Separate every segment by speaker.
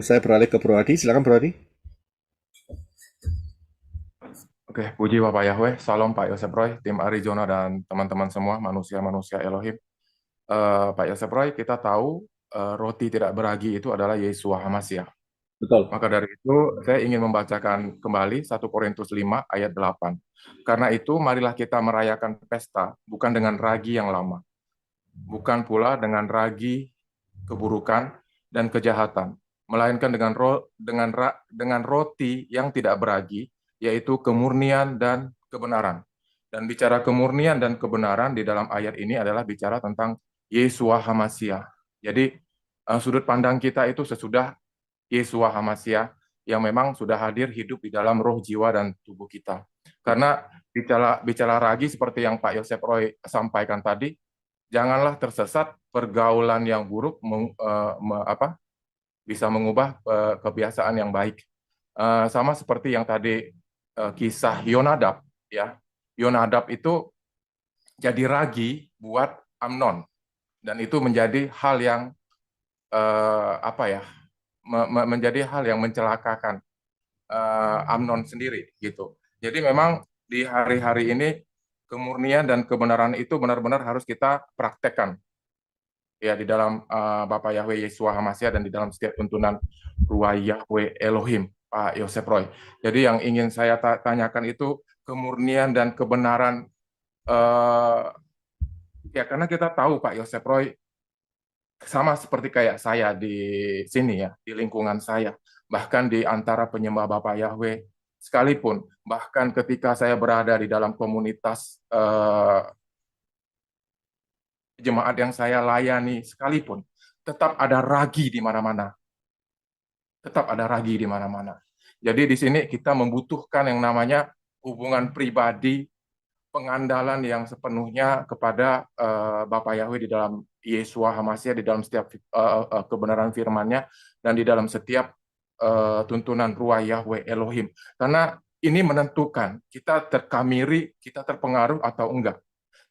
Speaker 1: Saya beralih ke Bro Adi. Silakan Bro Adi.
Speaker 2: Oke, puji Bapak Yahweh, salam Pak Yosef Roy, tim Arizona dan teman-teman semua, manusia-manusia Elohim. Pak Yosef Roy, kita tahu roti tidak beragi itu adalah Yesua Hamashiach.
Speaker 1: Betul.
Speaker 2: Maka dari itu, saya ingin membacakan kembali 1 Korintus 5 ayat 8. Karena itu, marilah kita merayakan pesta, bukan dengan ragi yang lama, bukan pula dengan ragi keburukan dan kejahatan, melainkan dengan roti yang tidak beragi, yaitu kemurnian dan kebenaran. Dan bicara kemurnian dan kebenaran di dalam ayat ini adalah bicara tentang Yesua Hamashiach. Jadi sudut pandang kita itu sesudah Yesua Hamashiach yang memang sudah hadir hidup di dalam roh, jiwa, dan tubuh kita. Karena bicara ragi seperti yang Pak Yosef Roy sampaikan tadi, janganlah tersesat pergaulan yang buruk bisa mengubah kebiasaan yang baik. Sama seperti yang tadi kisah Yonadab, ya. Yonadab itu jadi ragi buat Amnon dan itu menjadi hal yang menjadi hal yang mencelakakan Amnon sendiri gitu. Jadi memang di hari-hari ini kemurnian dan kebenaran itu benar-benar harus kita praktekkan ya di dalam Bapak Yahweh Yesua Hamashiach dan di dalam setiap tuntunan Ruah Yahweh Elohim, Pak Yosef Roy. Jadi yang ingin saya tanyakan itu kemurnian dan kebenaran eh, ya karena kita tahu Pak Yosef Roy sama seperti kayak saya di sini ya, di lingkungan saya, bahkan di antara penyembah Bapak Yahweh sekalipun, bahkan ketika saya berada di dalam komunitas jemaat yang saya layani sekalipun, tetap ada ragi di mana-mana. Tetap ada ragi di mana-mana. Jadi di sini kita membutuhkan yang namanya hubungan pribadi, pengandalan yang sepenuhnya kepada Bapa Yahweh di dalam Yesua Hamashiach, di dalam setiap kebenaran firman-Nya, dan di dalam setiap tuntunan Ruah Yahweh Elohim. Karena ini menentukan kita terkamiri, kita terpengaruh atau enggak.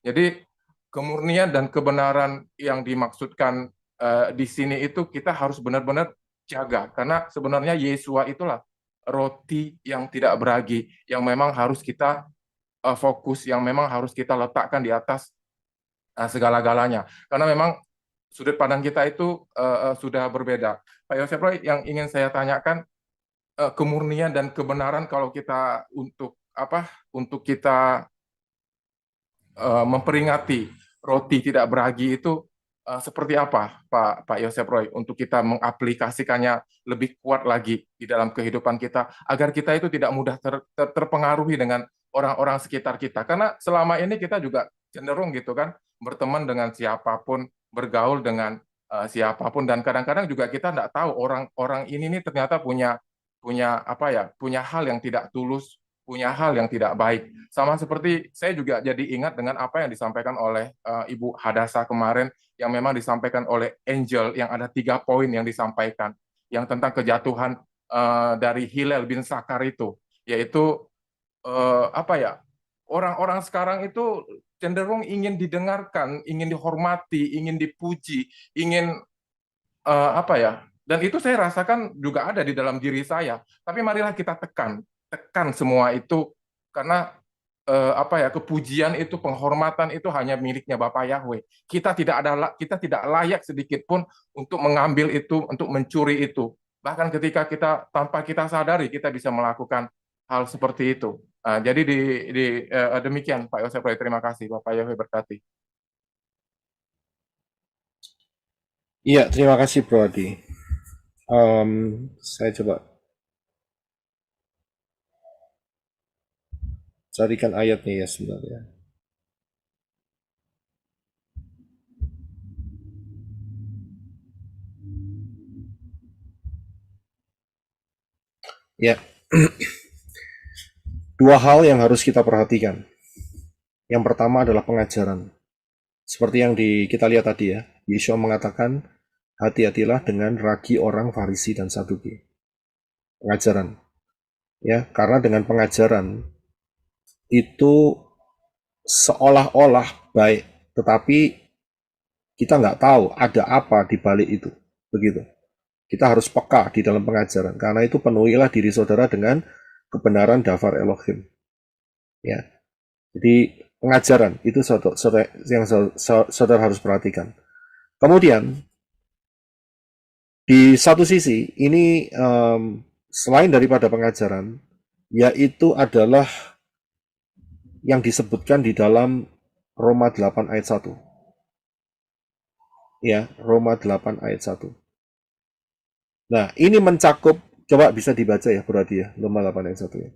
Speaker 2: Jadi kemurnian dan kebenaran yang dimaksudkan di sini itu kita harus benar-benar jaga karena sebenarnya Yesua itulah roti yang tidak beragi yang memang harus kita fokus, yang memang harus kita letakkan di atas segala-galanya karena memang sudut pandang kita itu sudah berbeda. Pak Yosef Roy, yang ingin saya tanyakan kemurnian dan kebenaran kalau kita untuk kita memperingati roti tidak beragi itu seperti apa, Pak Yosef Roy, untuk kita mengaplikasikannya lebih kuat lagi di dalam kehidupan kita, agar kita itu tidak mudah terpengaruhi dengan orang-orang sekitar kita. Karena selama ini kita juga cenderung gitu kan, berteman dengan siapapun, bergaul dengan siapapun, dan kadang-kadang juga kita tidak tahu orang-orang ini nih ternyata punya punya hal yang tidak tulus, punya hal yang tidak baik. Sama seperti saya juga jadi ingat dengan apa yang disampaikan oleh Ibu Hadasa kemarin, yang memang disampaikan oleh Angel, yang ada 3 poin yang disampaikan, yang tentang kejatuhan dari Hillel bin Sakar itu, yaitu orang-orang sekarang itu cenderung ingin didengarkan, ingin dihormati, ingin dipuji, ingin dan itu saya rasakan juga ada di dalam diri saya. Tapi marilah kita tekan semua itu karena kepujian itu, penghormatan itu hanya miliknya Bapak Yahweh. Kita tidak layak sedikit pun untuk mengambil itu, untuk mencuri itu. Bahkan ketika kita tanpa kita sadari kita bisa melakukan hal seperti itu. Jadi demikian Pak Yosef, terima kasih Bapak Yahweh berkati.
Speaker 1: Iya, terima kasih Bro Adi. Saya coba carikan ayatnya ya sebenarnya. Ya, dua hal yang harus kita perhatikan. Yang pertama adalah pengajaran. Seperti yang kita lihat tadi ya, Yesua mengatakan, hati-hatilah dengan ragi orang Farisi dan Saduki. Pengajaran. Ya, karena dengan pengajaran itu seolah-olah baik, tetapi kita nggak tahu ada apa di balik itu. Begitu. Kita harus peka di dalam pengajaran. Karena itu penuhilah diri saudara dengan kebenaran dafar Elohim. Ya. Jadi pengajaran itu yang saudara harus perhatikan. Kemudian di satu sisi ini selain daripada pengajaran, yaitu adalah yang disebutkan di dalam Roma 8 ayat 1. Ya, Roma 8 ayat 1. Nah, ini mencakup, coba bisa dibaca ya berarti ya, Roma 8 ayat 1 ya.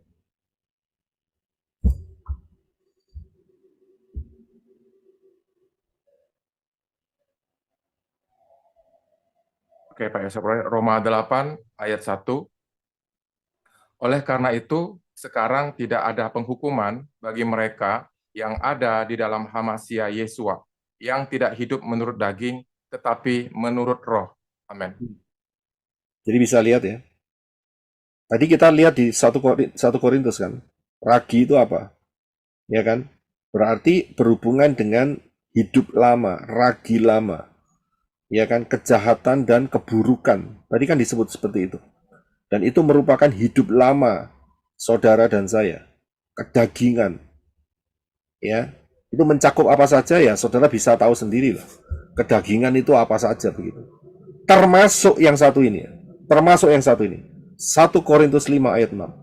Speaker 2: Oke, Pak Yosef, Roma 8 ayat 1. Oleh karena itu, sekarang tidak ada penghukuman bagi mereka yang ada di dalam Hamasia Yesua, yang tidak hidup menurut daging, tetapi menurut roh. Amin.
Speaker 1: Jadi bisa lihat ya. Tadi kita lihat di 1 Korintus kan, ragi itu apa? Ya kan? Berarti berhubungan dengan hidup lama, ragi lama. Ya kan? Kejahatan dan keburukan. Tadi kan disebut seperti itu. Dan itu merupakan hidup lama saudara dan saya. Kedagingan. Ya. Itu mencakup apa saja ya, saudara bisa tahu sendiri loh. Kedagingan itu apa saja begitu. Termasuk yang satu ini ya. Termasuk yang satu ini. 1 Korintus 5 ayat 6.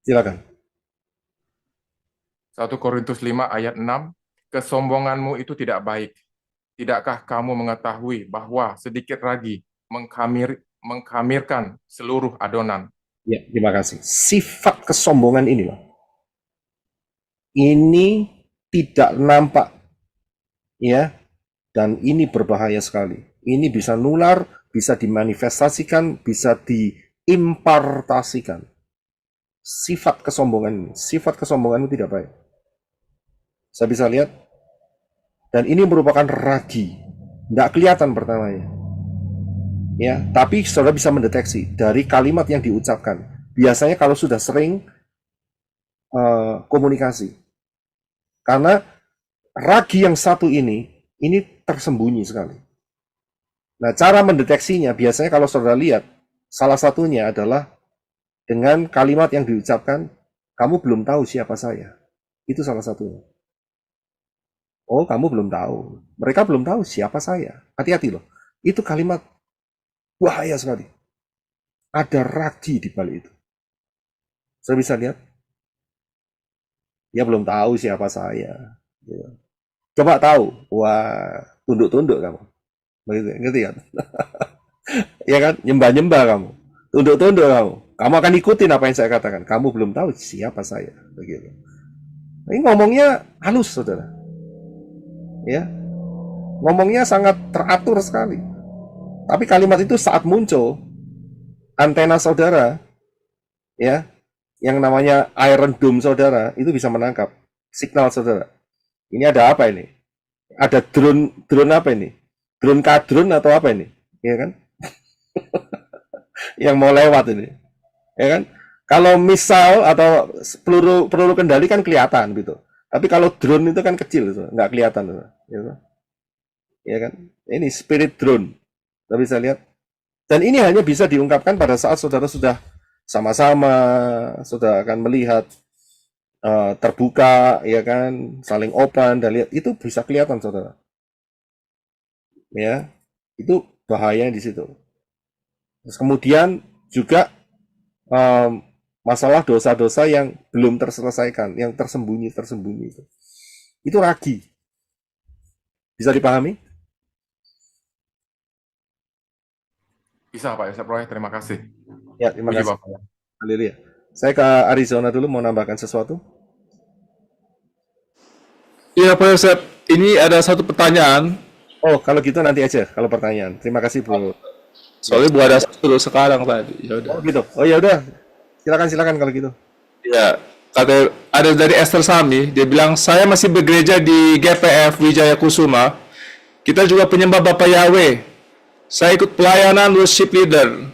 Speaker 1: Silakan.
Speaker 2: 1 Korintus 5 ayat 6, kesombonganmu itu tidak baik. Tidakkah kamu mengetahui bahwa sedikit ragi mengkamirkan seluruh adonan?
Speaker 1: Ya, terima kasih. Sifat kesombongan ini loh. Ini tidak nampak. Ya, dan ini berbahaya sekali. Ini bisa nular, bisa dimanifestasikan, bisa diimpartasikan. Sifat kesombongan itu tidak baik. Saya bisa lihat, dan ini merupakan ragi, tidak kelihatan pertamanya. Ya, tapi saudara bisa mendeteksi dari kalimat yang diucapkan. Biasanya kalau sudah sering komunikasi, karena ragi yang satu ini tersembunyi sekali. Nah, cara mendeteksinya biasanya kalau saudara lihat, salah satunya adalah dengan kalimat yang diucapkan, kamu belum tahu siapa saya. Itu salah satunya. Oh, kamu belum tahu. Mereka belum tahu siapa saya. Hati-hati loh. Itu kalimat bahaya sekali. Ada ragi di balik itu. Saya bisa lihat. Dia belum tahu siapa saya. Coba tahu. Wah, tunduk-tunduk kamu. Begitu, ngerti kan? Ya kan? Nyembah-nyembah kamu. Tunduk-tunduk kamu. Kamu akan ikutin apa yang saya katakan. Kamu belum tahu siapa saya. Begitu. Ini ngomongnya halus, saudara. Ya, ngomongnya sangat teratur sekali. Tapi kalimat itu saat muncul, antena saudara, ya, yang namanya Iron Dome saudara, itu bisa menangkap signal saudara. Ini ada apa ini? Ada drone apa ini? Drone kadrun atau apa ini? Ya kan? Yang mau lewat ini. Ya kan? Kalau misal atau peluru kendali kan kelihatan gitu. Tapi kalau drone itu kan kecil, gitu. Nggak kelihatan. Gitu. Ya kan? Ini spirit drone. Kita bisa lihat. Dan ini hanya bisa diungkapkan pada saat saudara sudah sama-sama, sudah akan melihat terbuka, ya kan, saling open dan lihat, itu bisa kelihatan saudara. Ya, itu bahaya di situ. Terus kemudian juga masalah dosa-dosa yang belum terselesaikan, yang tersembunyi itu ragi. Bisa dipahami?
Speaker 2: Bisa Pak Yosef Roy, terima kasih.
Speaker 1: Ya, terima
Speaker 2: Puji
Speaker 1: kasih.
Speaker 2: Bapak.
Speaker 1: Haleluya. Saya ke Arizona dulu mau nambahkan sesuatu.
Speaker 3: Iya Pak Yosef, ini ada satu pertanyaan.
Speaker 1: Oh, kalau gitu nanti aja kalau pertanyaan. Terima kasih Bu.
Speaker 3: Soalnya Bu ada satu sekarang tadi. Ya udah.
Speaker 1: Oh gitu. Oh ya udah. Silakan kalau gitu.
Speaker 3: Ya, kata ada dari Esther Sami, dia bilang saya masih bergereja di GPF Wijaya Kusuma. Kita juga penyembah Bapak Yahweh. Saya ikut pelayanan worship leader.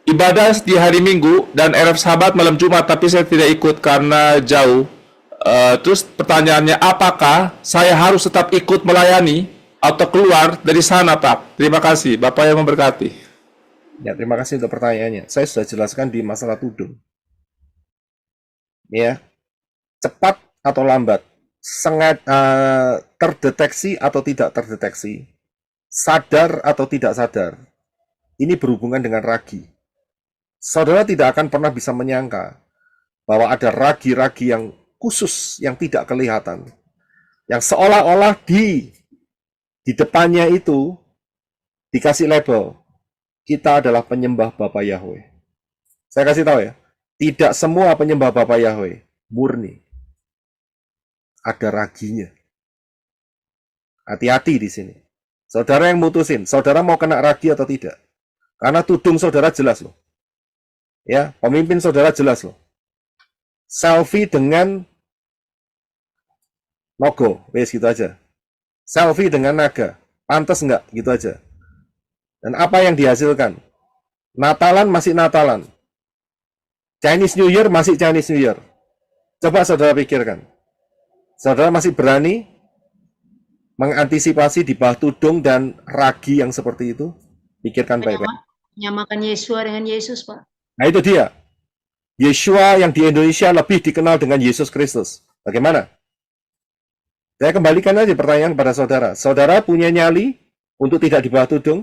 Speaker 3: Ibadah di hari Minggu dan RF Sahabat malam Jumat, tapi saya tidak ikut karena jauh. Terus pertanyaannya, apakah saya harus tetap ikut melayani atau keluar dari sana, Pak? Terima kasih, Bapak yang memberkati.
Speaker 1: Ya, terima kasih untuk pertanyaannya. Saya sudah jelaskan di masalah tudung. Ya, cepat atau lambat, terdeteksi atau tidak terdeteksi, sadar atau tidak sadar, ini berhubungan dengan ragi. Saudara tidak akan pernah bisa menyangka bahwa ada ragi-ragi yang khusus yang tidak kelihatan, yang seolah-olah di depannya itu dikasih label, kita adalah penyembah Bapa Yahweh. Saya kasih tahu ya, tidak semua penyembah Bapa Yahweh murni. Ada raginya. Hati-hati di sini. Saudara yang mutusin, saudara mau kena ragi atau tidak. Karena tudung saudara jelas loh. Ya, pemimpin saudara jelas loh. Selfie dengan logo, wes gitu aja. Selfie dengan naga, pantas nggak? Gitu aja. Dan apa yang dihasilkan? Natalan masih Natalan. Chinese New Year masih Chinese New Year. Coba saudara pikirkan. Saudara masih berani mengantisipasi di bawah tudung dan ragi yang seperti itu? Pikirkan baik-baik.
Speaker 4: Menyamakan Yesua dengan Yesus, Pak.
Speaker 1: Nah itu dia. Yeshua yang di Indonesia lebih dikenal dengan Yesus Kristus. Bagaimana? Saya kembalikan aja pertanyaan kepada saudara. Saudara punya nyali untuk tidak di bawah tudung?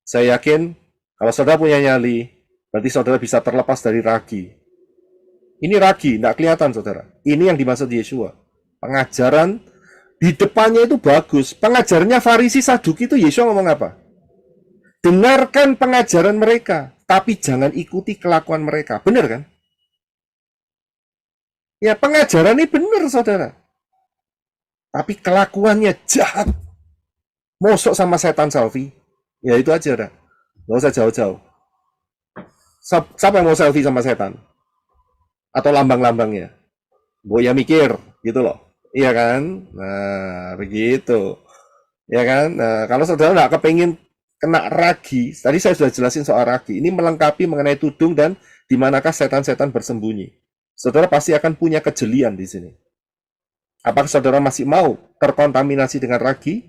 Speaker 1: Saya yakin kalau saudara punya nyali, berarti saudara bisa terlepas dari ragi. Ini ragi, tidak kelihatan saudara. Ini yang dimaksud Yeshua. Pengajaran di depannya itu bagus. Pengajarannya Farisi Saduki itu Yeshua ngomong apa? Dengarkan pengajaran mereka, tapi jangan ikuti kelakuan mereka. Benar kan? Ya pengajaran ini benar saudara. Tapi kelakuannya jahat. Mosok sama setan selfie. Ya itu aja udah. Gak usah jauh-jauh. Siapa yang mau selfie sama setan? Atau lambang-lambangnya? Boya mikir, gitu loh. Iya kan? Nah, begitu. Ya kan? Nah, kalau saudara nggak kepingin kena ragi, tadi saya sudah jelasin soal ragi. Ini melengkapi mengenai tudung dan di manakah setan-setan bersembunyi. Saudara pasti akan punya kejelian di sini. Apakah saudara masih mau terkontaminasi dengan ragi?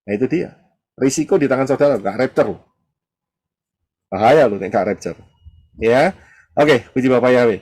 Speaker 1: Nah itu dia. Risiko di tangan saudara, nggak rapture loh. Bahaya loh, nggak rapture. Ya, oke, puji Bapak Yahweh.